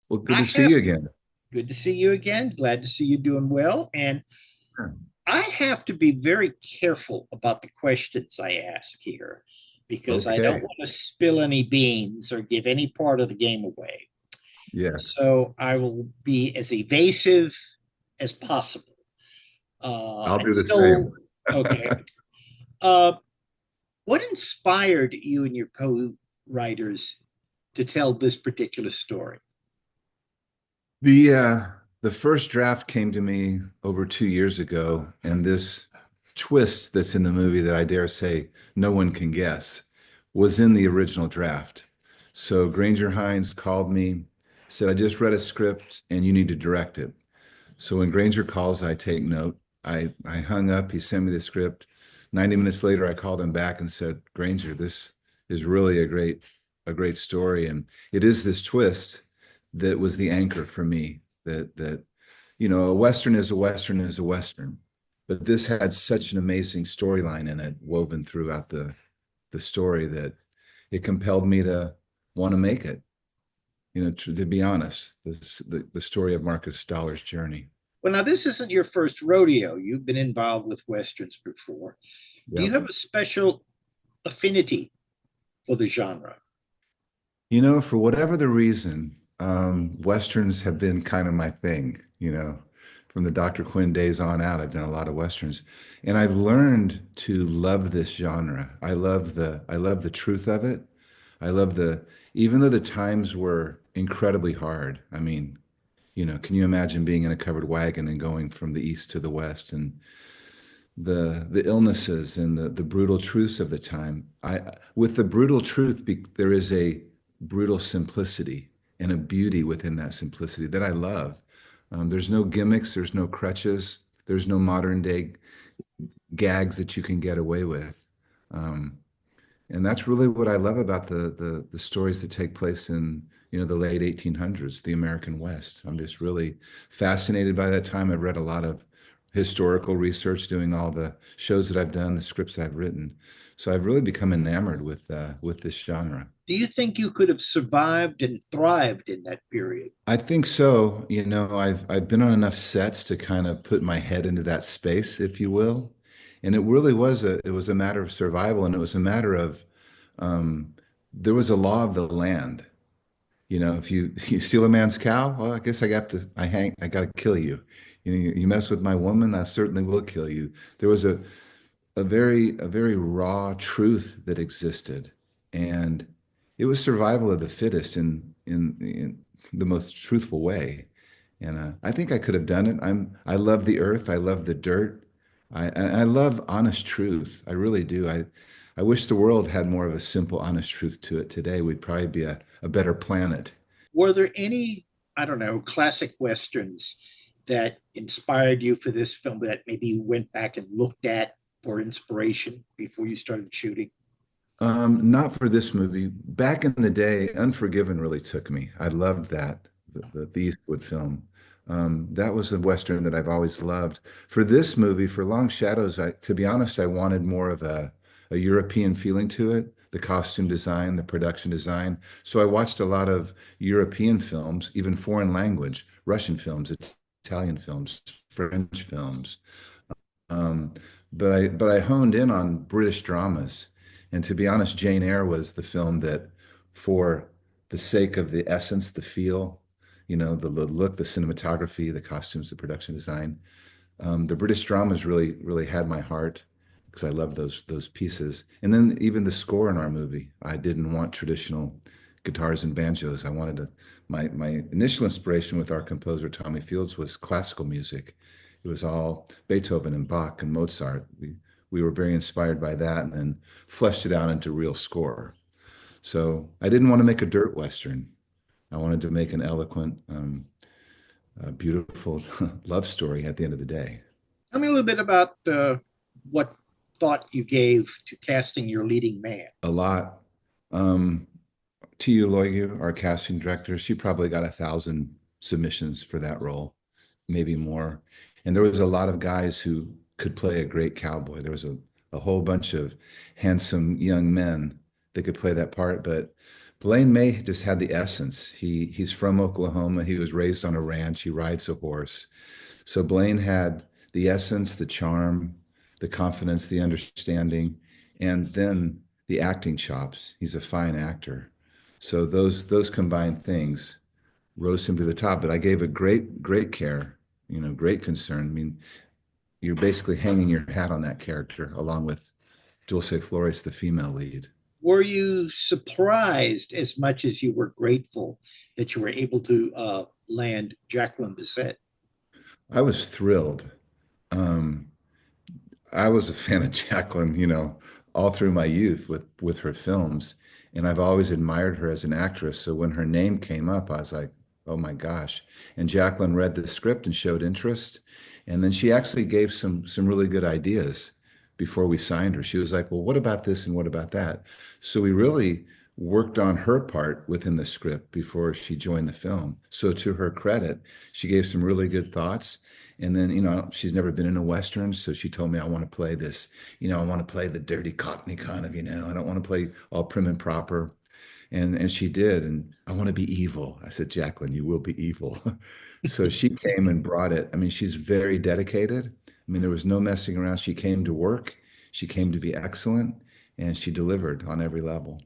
Well, good I to see have you again. Good to see you again. Glad to see you doing well. And Sure. I have to be very careful about the questions I ask here because I don't Okay. want to spill any beans or give any part of the game away. Yes. So I will be as evasive as possible. I'll And do the same. so, okay. Uh, what inspired you and your co-writers to tell this particular story? The first draft came to me over 2 years ago, and this twist that's in the movie that I dare say no one can guess was in the original draft. So Granger Hines called me, said, I just read a script and you need to direct it. So when Granger calls, I take note. I hung up, he sent me the script. 90 minutes later, I called him back and said, Granger, this is really a great story. And it is this twist that was the anchor for me that a Western is a Western is a Western. But this had such an amazing storyline in it, woven throughout the story that it compelled me to want to make it. To be honest, the story of Marcus Dollar's journey. Well, now this isn't your first rodeo. You've been involved with westerns before. Do you Yep. have a special affinity for the genre? For whatever the reason, Westerns have been kind of my thing. From the Dr. Quinn days on out, I've done a lot of Westerns. And I've learned to love this genre. I love the truth of it. Even though the times were incredibly hard. I mean, can you imagine being in a covered wagon and going from the east to the west and the illnesses and the brutal truths of the time. I With the brutal truth, there is a brutal simplicity and a beauty within that simplicity that I love. There's no gimmicks, there's no crutches, there's no modern day gags that you can get away with. Um, and that's really what I love about the stories that take place in the late 1800s, the American West. I'm just really fascinated by that time. I've read a lot of historical research, doing all the shows that I've done, the scripts I've written. So I've really become enamored with this genre. Do you think you could have survived and thrived in that period? I think so. I've been on enough sets to kind of put my head into that space, if you will. And it was a matter of survival, and it was a matter of um, there was a law of the land. If you steal a man's cow, well, I guess I got to kill you. You mess with my woman, I certainly will kill you. There was a very raw truth that existed, and it was survival of the fittest in the most truthful way. And I think I could have done it. I love the earth. I love the dirt. I love honest truth. I really do. I wish the world had more of a simple, honest truth to it today. We'd probably be a better planet. Were there any, I don't know, classic westerns that inspired you for this film that maybe you went back and looked at for inspiration before you started shooting? Not for this movie. Back in the day, Unforgiven really took me. I loved that, the Eastwood film. That was a Western that I've always loved. For this movie, for Long Shadows, to be honest, I wanted more of a European feeling to it, the costume design, the production design. So I watched a lot of European films, even foreign language, Russian films, Italian films, French films. Um, but I honed in on British dramas. And to be honest, Jane Eyre was the film that, for the sake of the essence, the feel, the look, the cinematography, the costumes, the production design, the British dramas really had my heart because I love those pieces. And then even the score in our movie, I didn't want traditional guitars and banjos. My initial inspiration with our composer Tommy Fields was classical music. It was all Beethoven and Bach and Mozart. We were very inspired by that, and then fleshed it out into real score. So I didn't want to make a dirt western. I wanted to make an eloquent, beautiful love story at the end of the day. Tell me a little bit about what thought you gave to casting your leading man. A lot. Um, Tia Loigu, our casting director, she probably got 1,000 submissions for that role, maybe more. And there was a lot of guys who could play a great cowboy. There was a whole bunch of handsome young men that could play that part. But Blaine May just had the essence. He's from Oklahoma. He was raised on a ranch. He rides a horse. So Blaine had the essence, the charm, the confidence, the understanding, and then the acting chops. He's a fine actor. So those combined things rose him to the top. But I gave a great care, great concern. I mean, you're basically hanging your hat on that character along with Dulce Flores, the female lead. Were you surprised as much as you were grateful that you were able to land Jacqueline Bisset? I was thrilled. Um, I was a fan of Jacqueline, all through my youth with her films, and I've always admired her as an actress. So when her name came up, I was like, "Oh my gosh!" And Jacqueline read the script and showed interest, and then she actually gave some really good ideas before we signed her. She was like, "Well, what about this and what about that?" So we really worked on her part within the script before she joined the film. So to her credit, she gave some really good thoughts. And then, she's never been in a Western. So she told me, I want to play this, I want to play the dirty Cockney kind of, I don't want to play all prim and proper. And she did. And I want to be evil. I said, Jacqueline, you will be evil. So she came and brought it. I mean, she's very dedicated. I mean, there was no messing around. She came to work, she came to be excellent, and she delivered on every level.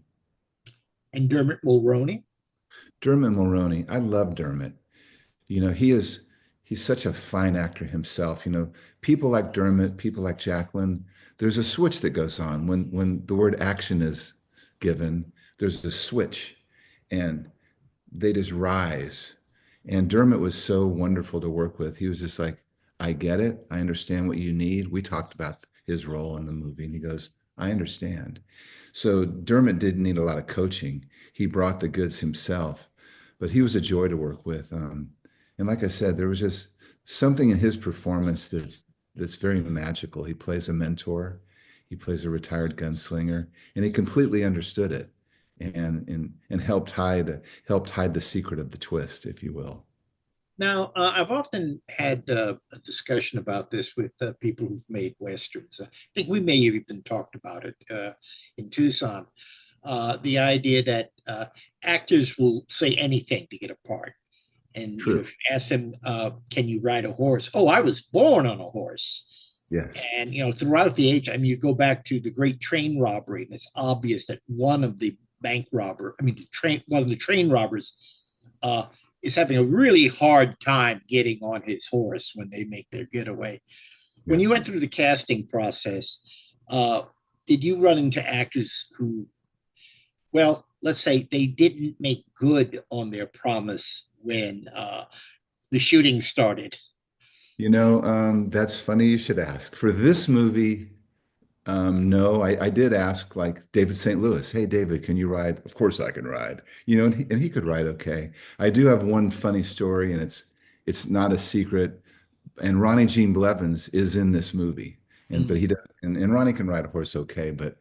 And Dermot Mulroney? Dermot Mulroney, I love Dermot. He's such a fine actor himself. People like Dermot, people like Jacqueline, there's a switch that goes on when the word action is given, there's a switch and they just rise. And Dermot was so wonderful to work with. He was just like, I get it. I understand what you need. We talked about his role in the movie, and he goes, I understand. So Dermot didn't need a lot of coaching. He brought the goods himself, but he was a joy to work with. And like I said, there was just something in his performance that's very magical. He plays a mentor, he plays a retired gunslinger, and he completely understood it and helped hide the secret of the twist, if you will. Now, I've often had a discussion about this with people who've made Westerns. I think we may have even talked about it in Tucson. The idea that actors will say anything to get a part. And True. if you ask them, can you ride a horse? Oh, I was born on a horse. Yes. And throughout the age, I mean, you go back to the great train robbery, and it's obvious that one of the one of the train robbers, uh, is having a really hard time getting on his horse when they make their getaway. When Yeah. you went through the casting process, uh, did you run into actors who, well, let's say they didn't make good on their promise when the shooting started? That's funny you should ask. For this movie, no, I did ask like David St. Louis, hey, David, can you ride? Of course I can ride, and he could ride okay. I do have one funny story, and it's not a secret. And Ronnie Jean Blevins is in this movie, but Mm. he does, and Ronnie can ride a horse okay. But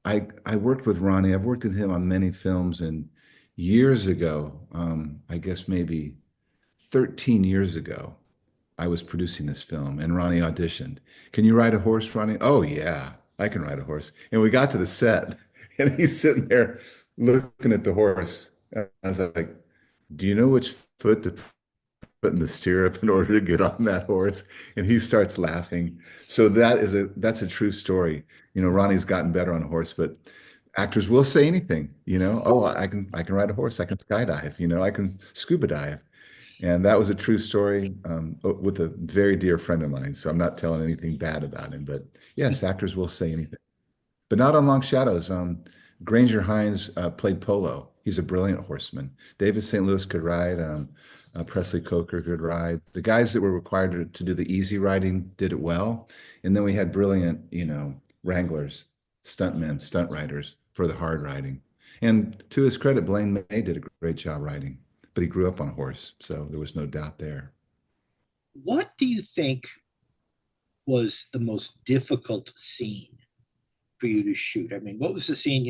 I worked with Ronnie. I've worked with him on many films, and years ago, I guess maybe 13 years ago, I was producing this film and Ronnie auditioned. Can you ride a horse, Ronnie? Oh, yeah, I can ride a horse. And we got to the set and he's sitting there looking at the horse. And I was like, do you know which foot to put in the stirrup in order to get on that horse? And he starts laughing. So that's a true story. Ronnie's gotten better on a horse, but actors will say anything, oh, I can ride a horse, I can skydive, I can scuba dive. And that was a true story with a very dear friend of mine. So I'm not telling anything bad about him, but yes, actors will say anything, but not on Long Shadows. Granger Hines played Polo. He's a brilliant horseman. David St. Louis could ride. Presley Coker could ride. The guys that were required to do the easy riding did it well. And then we had brilliant, wranglers, stuntmen, stunt riders for the hard riding. And to his credit, Blaine May did a great job riding, but he grew up on a horse. So there was no doubt there. What do you think was the most difficult scene for you to shoot? I mean, what was the scene,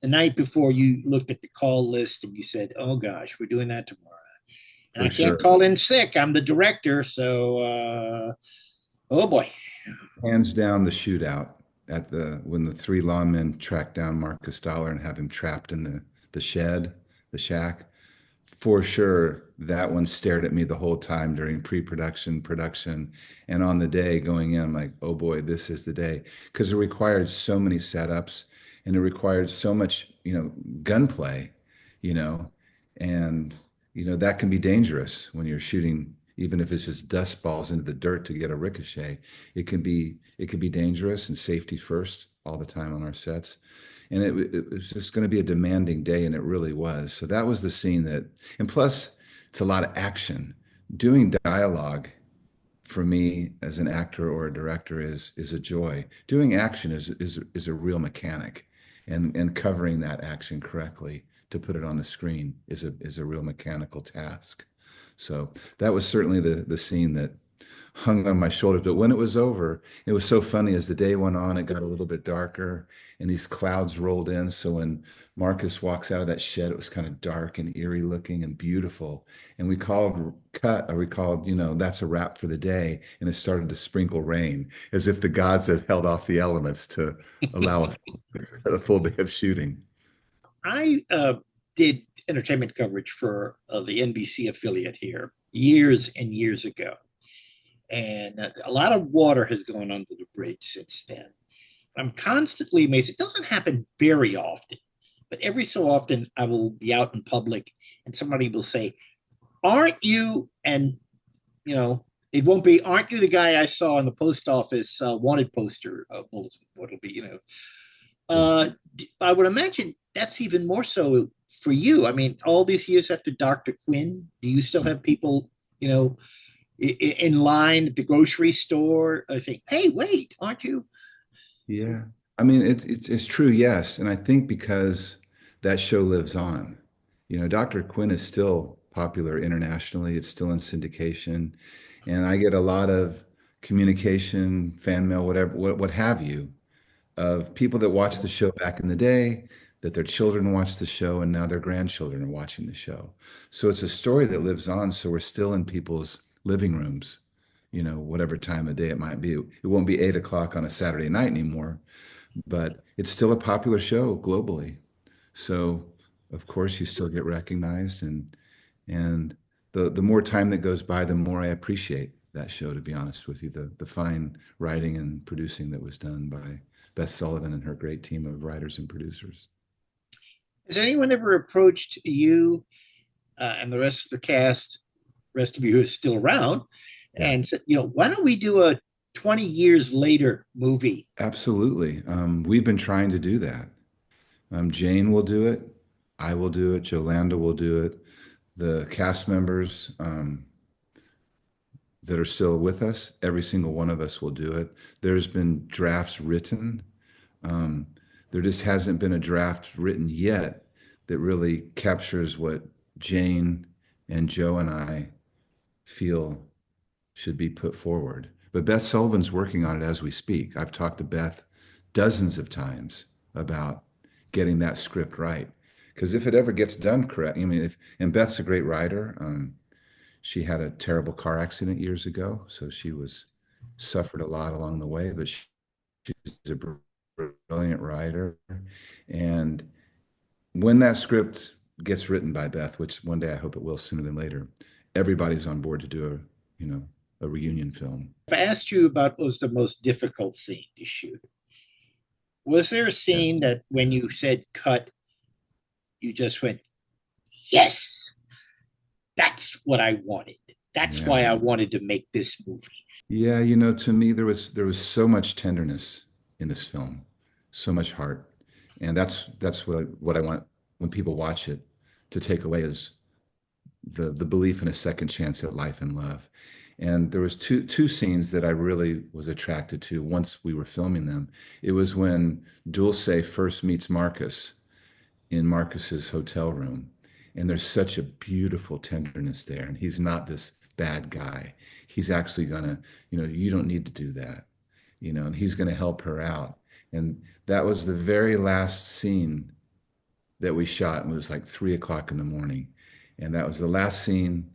the night before you looked at the call list and you said, oh gosh, we're doing that tomorrow. And I For can't sure. call in sick. I'm the director. So, oh boy. Hands down the shootout when the three lawmen track down Marcus Dollar and have him trapped in the shed, the shack. For sure, that one stared at me the whole time during pre-production, production, and on the day going in, I'm like, oh boy, this is the day. Because it required so many setups and it required so much, gunplay, you know, and that can be dangerous when you're shooting, even if it's just dust balls into the dirt to get a ricochet. It can be dangerous, and safety first all the time on our sets. And it was just going to be a demanding day, and it really was. So that was the scene that, and plus, it's a lot of action. Doing dialogue for me as an actor or a director is a joy. Doing action is a real mechanic, and covering that action correctly to put it on the screen is a real mechanical task. So that was certainly the scene that hung on my shoulders. But when it was over, it was so funny. As the day went on, it got a little bit darker and these clouds rolled in. So when Marcus walks out of that shed, it was kind of dark and eerie looking and beautiful. And we called cut, or we called, that's a wrap for the day. And it started to sprinkle rain as if the gods had held off the elements to allow a full day of shooting. I did entertainment coverage for the NBC affiliate here years and years ago. And a lot of water has gone under the bridge since then. I'm constantly amazed. It doesn't happen very often, but every so often I will be out in public and somebody will say, aren't you, and you know, it won't be, aren't you the guy I saw in the post office wanted poster bulletin? What'll be, uh, I would imagine that's even more so for you. I mean, all these years after Dr. Quinn, do you still have people, you know, in line at the grocery store saying, hey, wait, aren't you? Yeah. I mean, it's true, yes. And I think because that show lives on, Dr. Quinn is still popular internationally. It's still in syndication. And I get a lot of communication, fan mail, whatever, what have you, of people that watched the show back in the day, that their children watched the show, and now their grandchildren are watching the show. So it's a story that lives on. So we're still in people's living rooms, whatever time of day it might be. It won't be 8 o'clock on a Saturday night anymore, but it's still a popular show globally. So of course you still get recognized, and the more time that goes by, the more I appreciate that show, to be honest with you, the fine writing and producing that was done by Beth Sullivan and her great team of writers and producers. Has anyone ever approached you and the rest of the cast, rest of you who is still around, Yeah, and said, why don't we do a 20 years later movie? absolutely. We've been trying to do that. Jane will do it. I will do it. Jolanda will do it. The cast members that are still with us, every single one of us will do it. There's been drafts written. Um, there just hasn't been a draft written yet that really captures what Jane and Joe and I feel should be put forward. But Beth Sullivan's working on it as we speak. I've talked to Beth dozens of times about getting that script right. Because if it ever gets done correct, I mean, and Beth's a great writer. She had a terrible car accident years ago, so she was suffered a lot along the way. But she's a brilliant writer, and when that script gets written by Beth, which one day I hope it will sooner than later, everybody's on board to do a reunion film. If I asked you about what was the most difficult scene to shoot, was there a Yeah. scene that when you said cut, you just went, yes, that's what I wanted. That's Yeah. why I wanted to make this movie. Yeah, to me there was so much tenderness in this film, so much heart. And that's what I want when people watch it to take away is the belief in a second chance at life and love. And there was two scenes that I really was attracted to once we were filming them. It was when Dulce first meets Marcus in Marcus's hotel room. And there's such a beautiful tenderness there. And he's not this bad guy. He's actually gonna, you don't need to do that, and he's gonna help her out. And that was the very last scene that we shot, and it was like 3 o'clock in the morning. And that was the last scene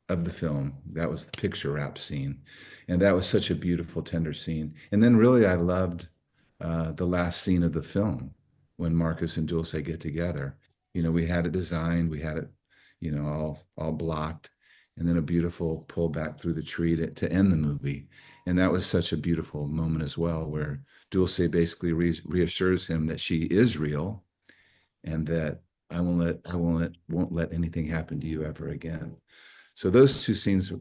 of the film. That was the picture wrap scene. And that was such a beautiful, tender scene. And then really I loved the last scene of the film when Marcus and Dulce get together. We had it designed, we had it, all blocked, and then a beautiful pull back through the tree to end the movie. And that was such a beautiful moment as well, where Dulce basically reassures him that she is real and that won't let anything happen to you ever again. So those two scenes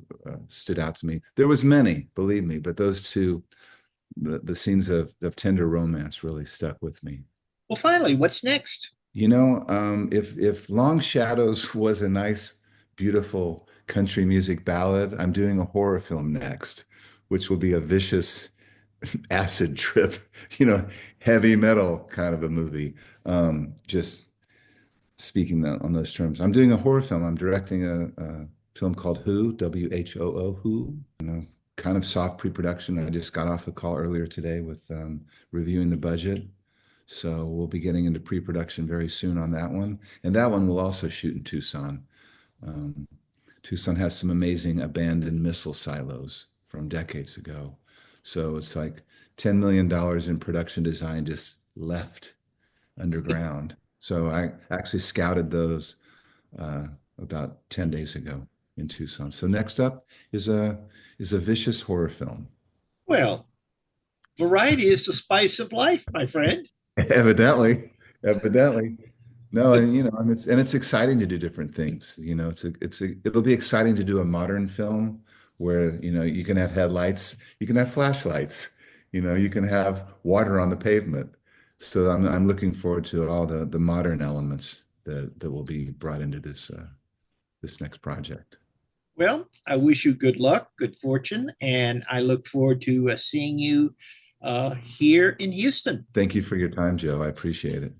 stood out to me. There was many, believe me, but those two, the scenes of tender romance really stuck with me. Well, finally, what's next? If Long Shadows was a nice, beautiful country music ballad, I'm doing a horror film next, which will be a vicious acid trip, you know, heavy metal kind of a movie. Just speaking on those terms. I'm doing a horror film. I'm directing a film called Who, WHOO, Who. Kind of soft pre-production. I just got off a call earlier today with reviewing the budget. So we'll be getting into pre-production very soon on that one. And that one will also shoot in Tucson. Um, Tucson has some amazing abandoned missile silos from decades ago. So it's like $10 million in production design just left underground. So I actually scouted those uh, about 10 days ago in Tucson. So next up is a vicious horror film. Well, variety is the spice of life, my friend. Evidently, evidently. No, But, and it's exciting to do different things. It'll be exciting to do a modern film where, you can have headlights, you can have flashlights, you can have water on the pavement. So I'm looking forward to all the modern elements that will be brought into this next project. well, I wish you good luck, good fortune, and I look forward to seeing you here in Houston. Thank you for your time, Joe. I appreciate it.